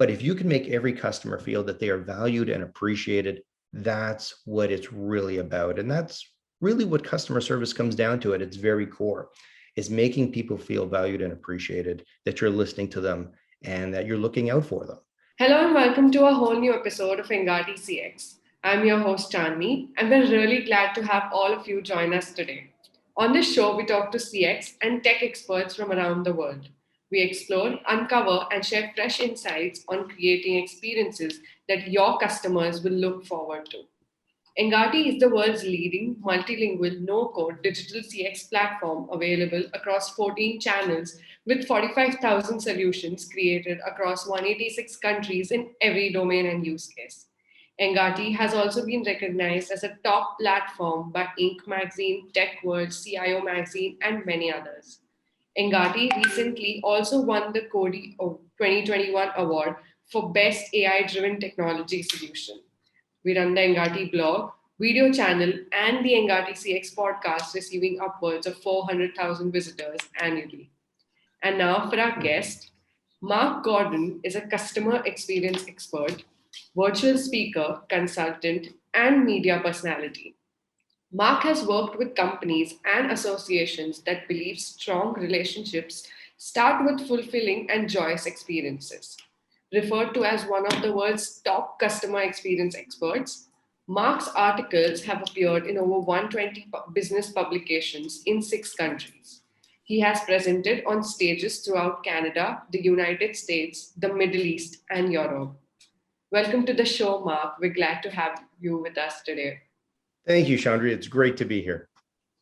But if you can make every customer feel that they are valued and appreciated, that's what it's really about. And that's really what customer service comes down to at its very core, is making people feel valued and appreciated, that you're listening to them and that you're looking out for them. Hello and welcome to a whole new episode of Engati CX. I'm your host Chandni, and we're really glad to have all of you join us today. On this show, we talk to CX and tech experts from around the world. We explore, uncover, and share fresh insights on creating experiences that your customers will look forward to. Engati is the world's leading multilingual no-code digital CX platform available across 14 channels with 45,000 solutions created across 186 countries in every domain and use case. Engati has also been recognized as a top platform by Inc. magazine, Tech World, CIO magazine, and many others. Engati recently also won the Cody 2021 award for Best AI driven technology solution. We run the Engati blog, video channel, and the Engati CX podcast, receiving upwards of 400,000 visitors annually. And now for our guest, Marc Gordon is a customer experience expert, virtual speaker, consultant, and media personality. Mark has worked with companies and associations that believe strong relationships start with fulfilling and joyous experiences. Referred to as one of the world's top customer experience experts, Mark's articles have appeared in over 120 business publications in 6 countries. He has presented on stages throughout Canada, the United States, the Middle East, and Europe. Welcome to the show, Mark. We're glad to have you with us today. Thank you, Chandri. It's great to be here.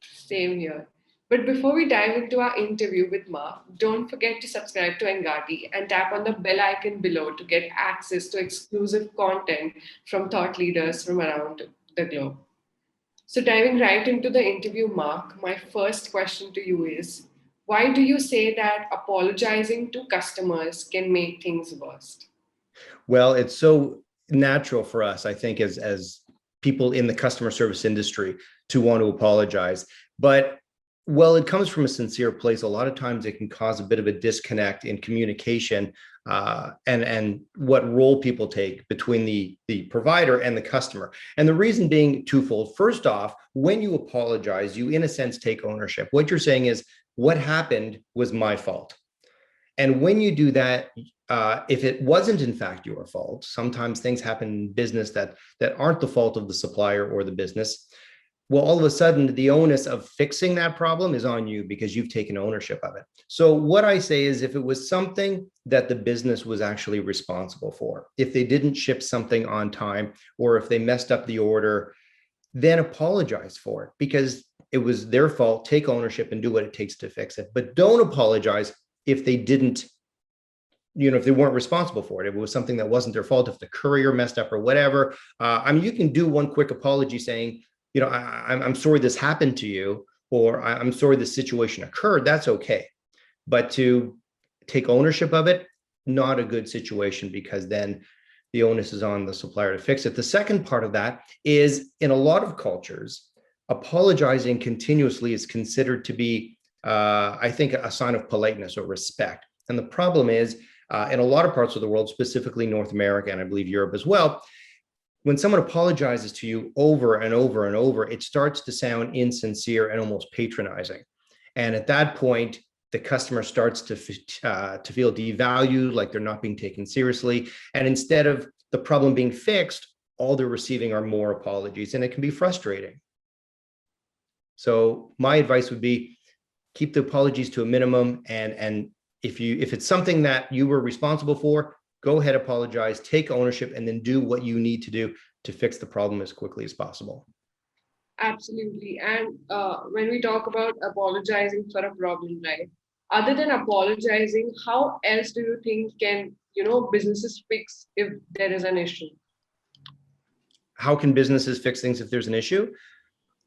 Same here. But before we dive into our interview with Mark, don't forget to subscribe to Engati and tap on the bell icon below to get access to exclusive content from thought leaders from around the globe. So, diving right into the interview, Mark, my first question to you is, why do you say that apologizing to customers can make things worse? Well, it's so natural for us, I think, as people in the customer service industry to want to apologize. But well, it comes from a sincere place. A lot of times it can cause a bit of a disconnect in communication and what role people take between the provider and the customer. And the reason being twofold. First off, when you apologize, you in a sense take ownership. What you're saying is, what happened was my fault. And when you do that, if it wasn't in fact your fault, sometimes things happen in business that aren't the fault of the supplier or the business. Well, all of a sudden, the onus of fixing that problem is on you because you've taken ownership of it. So what I say is, if it was something that the business was actually responsible for, if they didn't ship something on time, or if they messed up the order, then apologize for it because it was their fault. Take ownership and do what it takes to fix it. But don't apologize if they didn't, if they weren't responsible for it. If it was something that wasn't their fault, if the courier messed up or whatever. You can do one quick apology saying, I'm sorry this happened to you, or I'm sorry this situation occurred. That's okay. But to take ownership of it, not a good situation, because then the onus is on the supplier to fix it. The second part of that is, in a lot of cultures, apologizing continuously is considered to be, I think, a sign of politeness or respect. And the problem is, in a lot of parts of the world, specifically North America, and I believe Europe as well, when someone apologizes to you over and over and over, it starts to sound insincere and almost patronizing. And at that point, the customer starts to feel devalued, like they're not being taken seriously. And instead of the problem being fixed, all they're receiving are more apologies, and it can be frustrating. So my advice would be, keep the apologies to a minimum. And if it's something that you were responsible for, go ahead, apologize, take ownership, and then do what you need to do to fix the problem as quickly as possible. Absolutely. And when we talk about apologizing for a problem, right? Other than apologizing, how else do you think can, businesses fix if there is an issue? How can businesses fix things if there's an issue?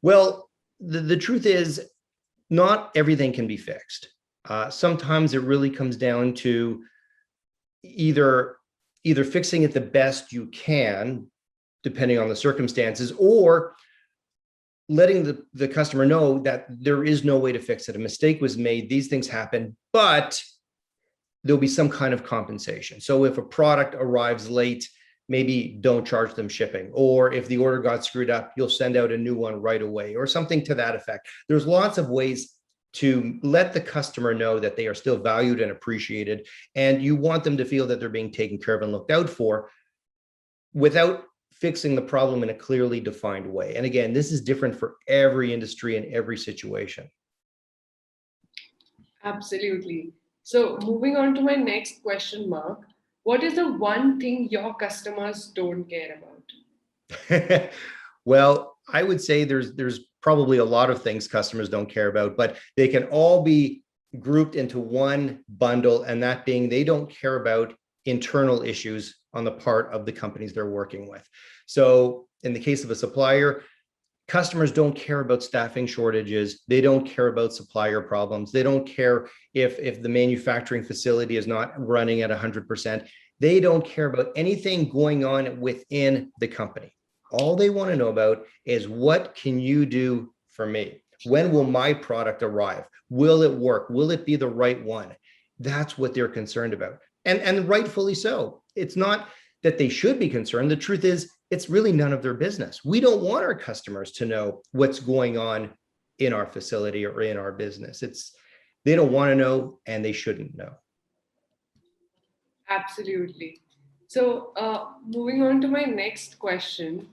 Well, the truth is, not everything can be fixed. Sometimes it really comes down to either fixing it the best you can, depending on the circumstances, or letting the customer know that there is no way to fix it. A mistake was made, these things happen, but there'll be some kind of compensation. So if a product arrives late, maybe don't charge them shipping. Or if the order got screwed up, you'll send out a new one right away, or something to that effect. There's lots of ways to let the customer know that they are still valued and appreciated, and you want them to feel that they're being taken care of and looked out for without fixing the problem in a clearly defined way. And again, this is different for every industry and every situation. Absolutely. So, moving on to my next question, Mark. What is the one thing your customers don't care about? Well, I would say there's probably a lot of things customers don't care about, but they can all be grouped into one bundle, and that being they don't care about internal issues on the part of the companies they're working with. So in the case of a supplier, customers don't care about staffing shortages. They don't care about supplier problems. They don't care if the manufacturing facility is not running at 100%. They don't care about anything going on within the company. All they want to know about is, what can you do for me? When will my product arrive? Will it work? Will it be the right one? That's what they're concerned about. And rightfully so. It's not that they should be concerned. The truth is, it's really none of their business. We don't want our customers to know what's going on in our facility or in our business. They don't want to know, and they shouldn't know. Absolutely. So, moving on to my next question,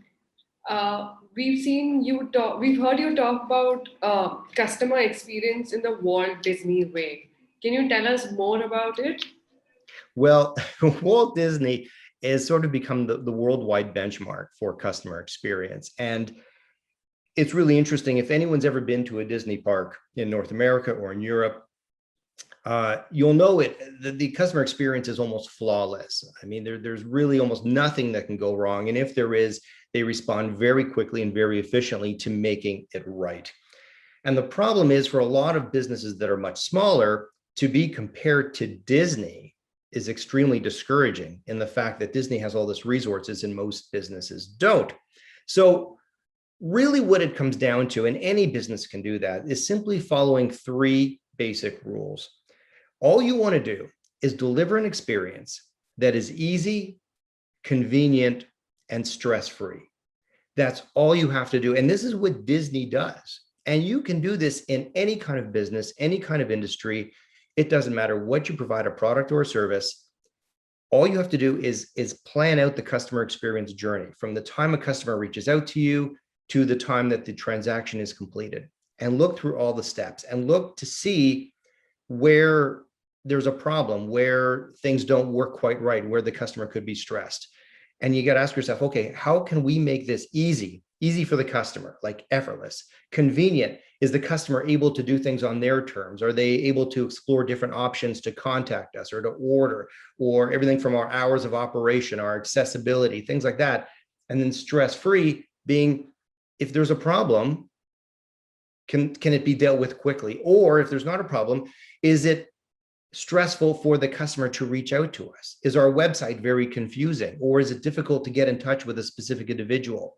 we've heard you talk about customer experience in the Walt Disney way. Can you tell us more about it? Well, Walt Disney has sort of become the worldwide benchmark for customer experience. And it's really interesting. If anyone's ever been to a Disney park in North America or in Europe, you'll know the customer experience is almost flawless. I mean, there's really almost nothing that can go wrong. And if there is, they respond very quickly and very efficiently to making it right. And the problem is, for a lot of businesses that are much smaller, to be compared to Disney is extremely discouraging, in the fact that Disney has all this resources and most businesses don't. So really what it comes down to, and any business can do that, is simply following three basic rules. All you want to do is deliver an experience that is easy, convenient, and stress-free. That's all you have to do. And this is what Disney does. And you can do this in any kind of business, any kind of industry. It doesn't matter what you provide, a product or a service. All you have to do is plan out the customer experience journey, from the time a customer reaches out to you to the time that the transaction is completed, and look through all the steps and look to see where there's a problem, where things don't work quite right, where the customer could be stressed. And you got to ask yourself, okay, how can we make this easy for the customer, like effortless, convenient? Is the customer able to do things on their terms? Are they able to explore different options to contact us or to order, or everything from our hours of operation, our accessibility, things like that? And then stress-free being, if there's a problem, can it be dealt with quickly? Or if there's not a problem, is it stressful for the customer to reach out to us? Is our website very confusing? Or is it difficult to get in touch with a specific individual?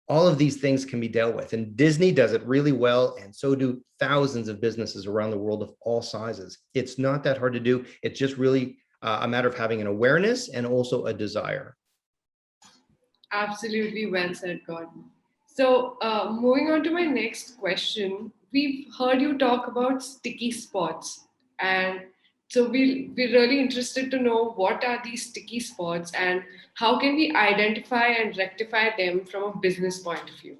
All of these things can be dealt with, and Disney does it really well, and so do thousands of businesses around the world of all sizes. It's not that hard to do. It's just really a matter of having an awareness and also a desire. Absolutely well said, Gordon. So, moving on to my next question, we've heard you talk about sticky spots, and so we're really interested to know, what are these sticky spots and how can we identify and rectify them from a business point of view?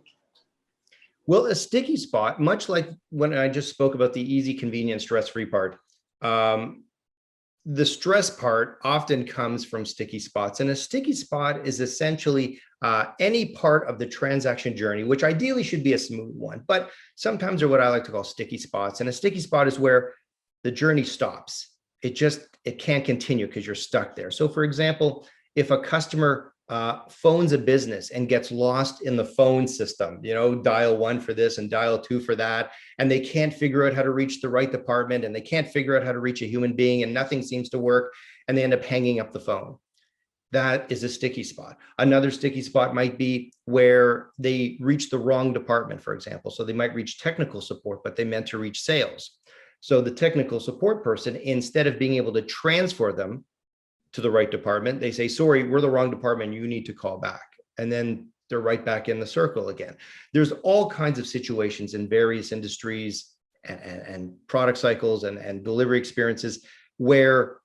Well, a sticky spot, much like when I just spoke about the easy, convenient, stress-free part, the stress part often comes from sticky spots. And a sticky spot is essentially any part of the transaction journey, which ideally should be a smooth one, but sometimes are what I like to call sticky spots. And a sticky spot is where the journey stops. It can't continue because you're stuck there. So for example, if a customer phones a business and gets lost in the phone system, dial 1 for this and dial 2 for that, and they can't figure out how to reach the right department, and they can't figure out how to reach a human being, and nothing seems to work, and they end up hanging up the phone. That is a sticky spot. Another sticky spot might be where they reach the wrong department, for example. So they might reach technical support, but they meant to reach sales. So the technical support person, instead of being able to transfer them to the right department, they say, sorry, we're the wrong department, you need to call back. And then they're right back in the circle again. There's all kinds of situations in various industries and product cycles and delivery experiences where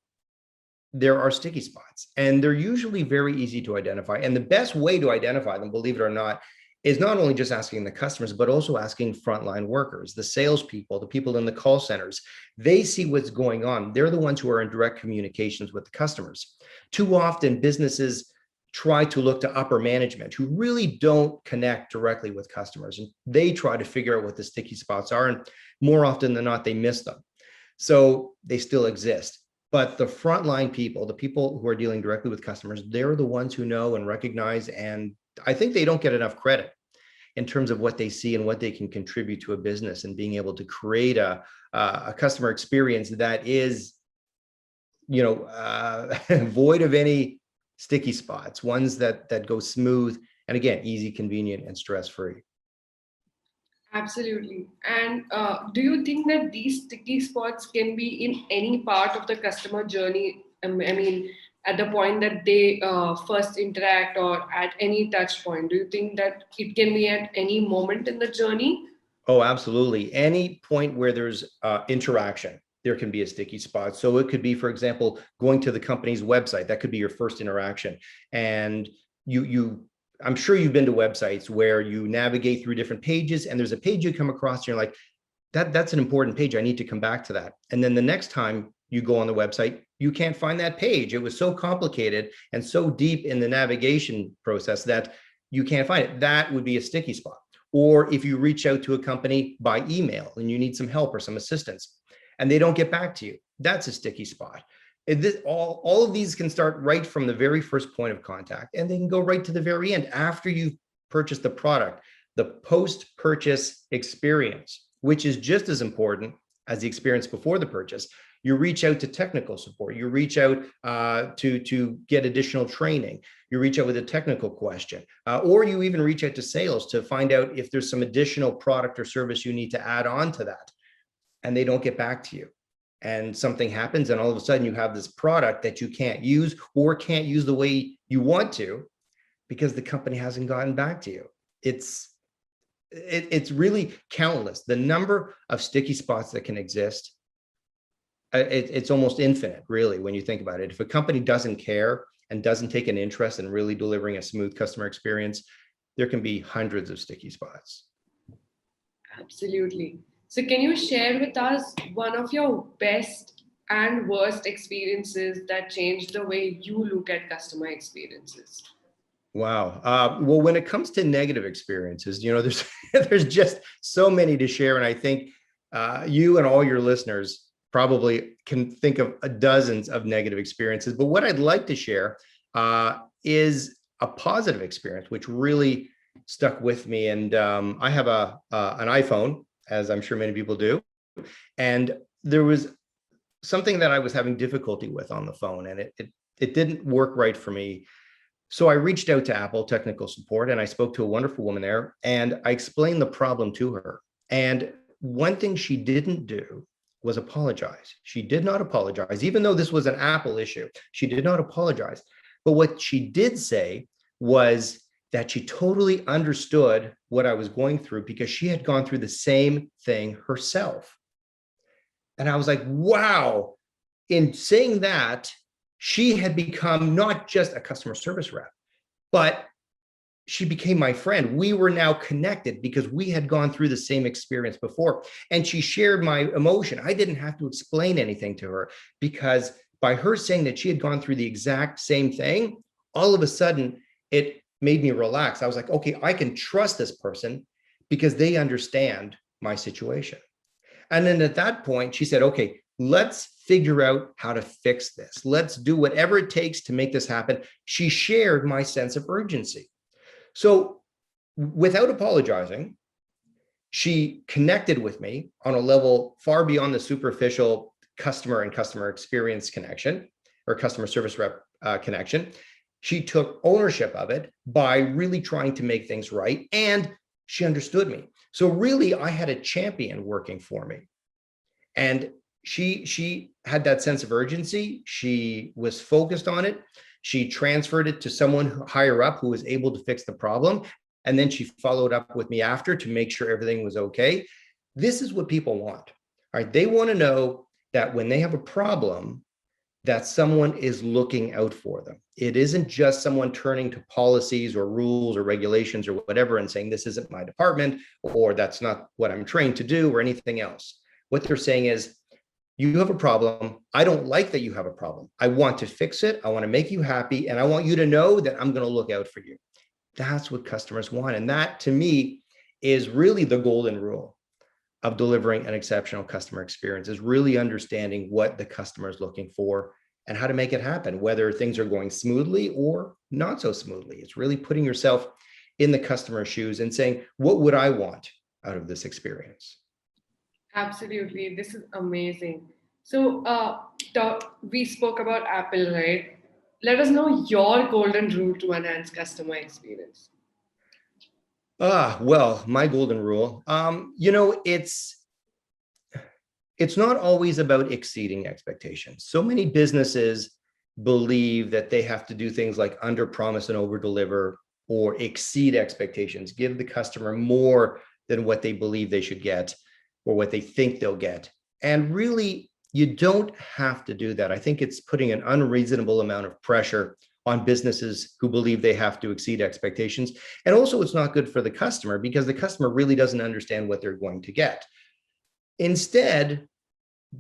there are sticky spots, and they're usually very easy to identify. And the best way to identify them, believe it or not, is not only just asking the customers, but also asking frontline workers, the salespeople, the people in the call centers. They see what's going on. They're the ones who are in direct communications with the customers. Too often, businesses try to look to upper management who really don't connect directly with customers, and they try to figure out what the sticky spots are. And more often than not, they miss them. So they still exist. But the frontline people, the people who are dealing directly with customers, they're the ones who know and recognize. And I think they don't get enough credit in terms of what they see and what they can contribute to a business, and being able to create a customer experience that is, void of any sticky spots, ones that go smooth, and again, easy, convenient, and stress-free. Absolutely. And do you think that these sticky spots can be in any part of the customer journey? I mean, at the point that they first interact, or at any touch point, do you think that it can be at any moment in the journey? Oh, absolutely. Any point where there's interaction, there can be a sticky spot. So it could be, for example, going to the company's website. That could be your first interaction. And I'm sure you've been to websites where you navigate through different pages, and there's a page you come across and you're like, that's an important page. I need to come back to that. And then the next time you go on the website, you can't find that page. It was so complicated and so deep in the navigation process that you can't find it. That would be a sticky spot. Or if you reach out to a company by email and you need some help or some assistance, and they don't get back to you, that's a sticky spot. All of these can start right from the very first point of contact, and they can go right to the very end after you've purchased the product. The post-purchase experience, which is just as important as the experience before the purchase. You reach out to technical support. You reach out to get additional training. You reach out with a technical question, or you even reach out to sales to find out if there's some additional product or service you need to add on to that, and they don't get back to you. And something happens, and all of a sudden you have this product that you can't use, or can't use the way you want to, because the company hasn't gotten back to you. It's really countless. The number of sticky spots that can exist, it's almost infinite, really, when you think about it. If a company doesn't care and doesn't take an interest in really delivering a smooth customer experience, there can be hundreds of sticky spots. Absolutely. So, can you share with us one of your best and worst experiences that changed the way you look at customer experiences? Wow. Well, when it comes to negative experiences, there's there's just so many to share, and I think you and all your listeners probably can think of dozens of negative experiences. But what I'd like to share is a positive experience, which really stuck with me. And I have an iPhone, as I'm sure many people do. And there was something that I was having difficulty with on the phone, and it didn't work right for me. So I reached out to Apple technical support, and I spoke to a wonderful woman there, and I explained the problem to her. And one thing she didn't do was apologize. She did not apologize, even though this was an Apple issue. She did not apologize. But what she did say was that she totally understood what I was going through, because she had gone through the same thing herself. And I was like, wow. In saying that, she had become not just a customer service rep, but she became my friend. We were now connected because we had gone through the same experience before. And she shared my emotion. I didn't have to explain anything to her, because by her saying that she had gone through the exact same thing, all of a sudden it made me relax. I was like, okay, I can trust this person because they understand my situation. And then at that point, she said, okay, let's figure out how to fix this. Let's do whatever it takes to make this happen. She shared my sense of urgency. So without apologizing, she connected with me on a level far beyond the superficial customer and customer experience connection, or customer service rep connection. She took ownership of it by really trying to make things right, and she understood me. So really, I had a champion working for me. And she had that sense of urgency. She was focused on it. She transferred it to someone higher up who was able to fix the problem. And then she followed up with me after to make sure everything was okay. This is what people want. All right. They want to know that when they have a problem, that someone is looking out for them. It isn't just someone turning to policies or rules or regulations or whatever and saying, this isn't my department, or that's not what I'm trained to do, or anything else. What they're saying is, you have a problem. I don't like that you have a problem. I want to fix it. I want to make you happy. And I want you to know that I'm going to look out for you. That's what customers want. And that, to me, is really the golden rule of delivering an exceptional customer experience, is really understanding what the customer is looking for and how to make it happen, whether things are going smoothly or not so smoothly. It's really putting yourself in the customer's shoes and saying, what would I want out of this experience? Absolutely. This is amazing. So, we spoke about Apple, right? Let us know your golden rule to enhance customer experience. Well, my golden rule, it's not always about exceeding expectations. So many businesses believe that they have to do things like under promise and over deliver, or exceed expectations, give the customer more than what they believe they should get or what they think they'll get. And really, you don't have to do that. I think it's putting an unreasonable amount of pressure on businesses who believe they have to exceed expectations. And also, it's not good for the customer because the customer really doesn't understand what they're going to get. Instead,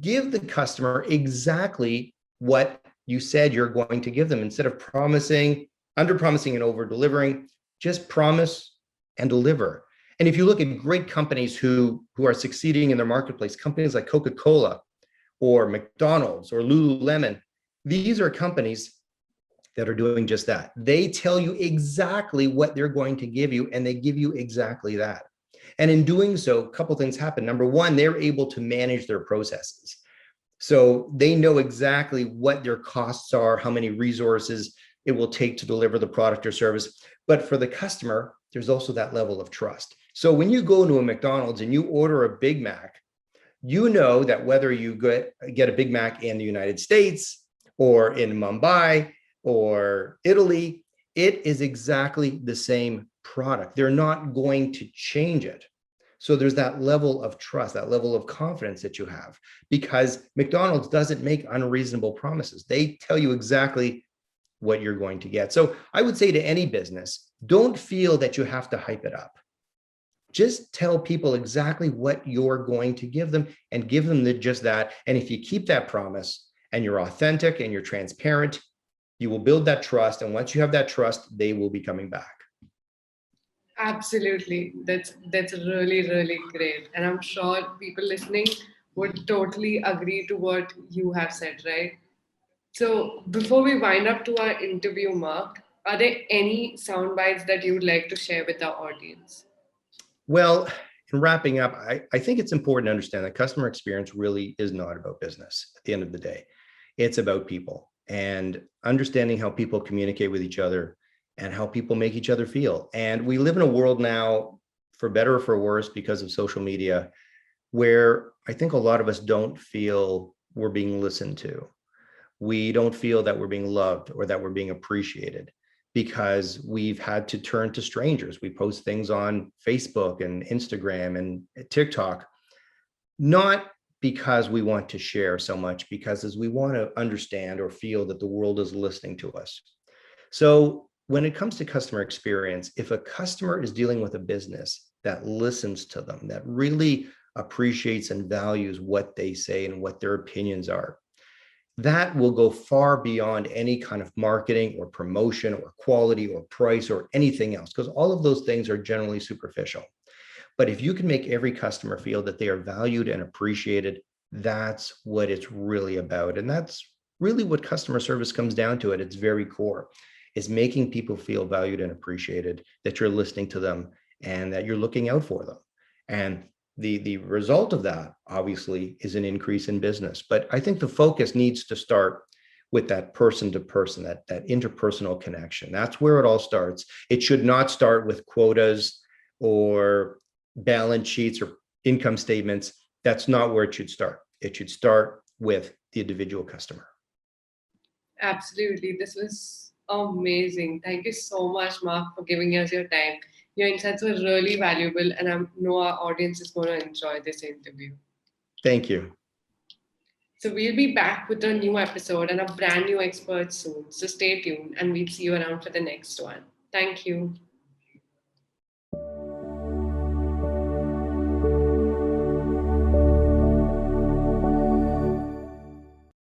give the customer exactly what you said you're going to give them. Instead of promising, under promising and over delivering, just promise and deliver. And if you look at great companies who are succeeding in their marketplace, companies like Coca-Cola or McDonald's or Lululemon, these are companies that are doing just that. They tell you exactly what they're going to give you, and they give you exactly that. And in doing so, a couple things happen. Number one, they're able to manage their processes. So they know exactly what their costs are, how many resources it will take to deliver the product or service. But for the customer, there's also that level of trust. So when you go into a McDonald's and you order a Big Mac, you know that whether you get a Big Mac in the United States or in Mumbai or Italy, it is exactly the same product. They're not going to change it. So there's that level of trust, that level of confidence that you have, because McDonald's doesn't make unreasonable promises. They tell you exactly what you're going to get. So I would say to any business, don't feel that you have to hype it up. Just tell people exactly what you're going to give them and give them just that. And if you keep that promise and you're authentic and you're transparent, you will build that trust. And once you have that trust, they will be coming back. Absolutely. That's really, really great. And I'm sure people listening would totally agree to what you have said, right? So before we wind up to our interview, Mark, are there any sound bites that you would like to share with our audience? Well, in wrapping up, I think it's important to understand that customer experience really is not about business at the end of the day. It's about people and understanding how people communicate with each other and how people make each other feel. And we live in a world now, for better or for worse, because of social media, where I think a lot of us don't feel we're being listened to. We don't feel that we're being loved or that we're being appreciated because we've had to turn to strangers. We post things on Facebook and Instagram and TikTok, not because we want to share so much, because as we want to understand or feel that the world is listening to us. So when it comes to customer experience, if a customer is dealing with a business that listens to them, that really appreciates and values what they say and what their opinions are, that will go far beyond any kind of marketing or promotion or quality or price or anything else, because all of those things are generally superficial. But if you can make every customer feel that they are valued and appreciated, that's what it's really about. And that's really what customer service comes down to at its very core, is making people feel valued and appreciated, that you're listening to them and that you're looking out for them. And the result of that, obviously, is an increase in business. But I think the focus needs to start with that person to person, that interpersonal connection. That's where it all starts. It should not start with quotas or balance sheets or income statements. That's not where it should start. It should start with the individual customer. Absolutely. This was amazing. Thank you so much, Mark, for giving us your time. Your insights were really valuable, and I know our audience is going to enjoy this interview. Thank you. So, we'll be back with a new episode and a brand new expert soon. So, stay tuned, and we'll see you around for the next one. Thank you.